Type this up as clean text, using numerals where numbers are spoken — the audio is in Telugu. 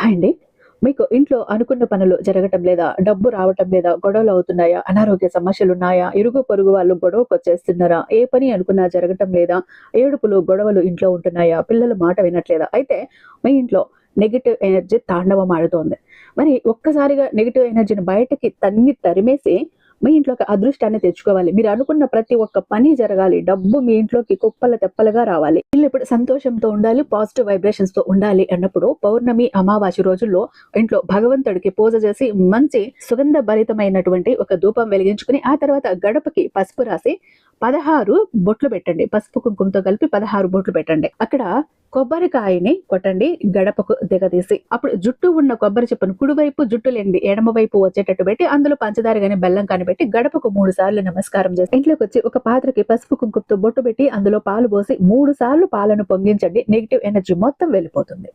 హాయ్ అండి. మీకు ఇంట్లో అనుకున్న పనులు జరగటం లేదా? డబ్బు రావటం లేదా? గొడవలు అవుతున్నాయా? అనారోగ్య సమస్యలున్నాయా? ఇరుగు పొరుగు వాళ్ళు గొడవకొచ్చేస్తున్నారా? ఏ పని అనుకున్నా జరగటం లేదా? ఏడుపులు, గొడవలు ఇంట్లో ఉంటున్నాయా? పిల్లల మాట వినట్లేదా? అయితే మీ ఇంట్లో నెగెటివ్ ఎనర్జీ తాండవం ఆడుతోంది. మరి ఒక్కసారిగా నెగెటివ్ ఎనర్జీని బయటకి తరిమేసి మీ ఇంట్లోకి అదృష్టాన్ని తెచ్చుకోవాలి. మీరు అనుకున్న ప్రతి ఒక్క పని జరగాలి. డబ్బు మీ ఇంట్లోకి కుప్పలు తెప్పలుగా రావాలి. ఇల్లు ఇప్పుడు సంతోషంతో ఉండాలి. పాజిటివ్ వైబ్రేషన్స్ తో ఉండాలి అన్నప్పుడు పౌర్ణమి, అమావాస్య రోజుల్లో ఇంట్లో భగవంతుడికి పూజ చేసి మంచి సుగంధ భరితమైనటువంటి ఒక ధూపం వెలిగించుకుని ఆ తర్వాత గడపకి పసుపు రాసి 16 బొట్లు పెట్టండి. పసుపు కుంకుమతో కలిపి 16 బొట్లు పెట్టండి. అక్కడ కొబ్బరికాయని కొట్టండి గడపకు దిగదీసి. అప్పుడు జుట్టు ఉన్న కొబ్బరి చిప్పను కుడివైపు, జుట్టు లేనిది ఎడమ వైపు వచ్చేటట్టు పెట్టి అందులో పంచదార గాని బెల్లం కాని పెట్టి గడపకు 3 సార్లు నమస్కారం చేసి ఇంట్లోకి వచ్చి ఒక పాత్రకి పసుపు కుంకుమతో బొట్టు పెట్టి అందులో పాలు పోసి 3 సార్లు పాలను పొంగించండి. నెగిటివ్ ఎనర్జీ మొత్తం వెళ్ళిపోతుంది.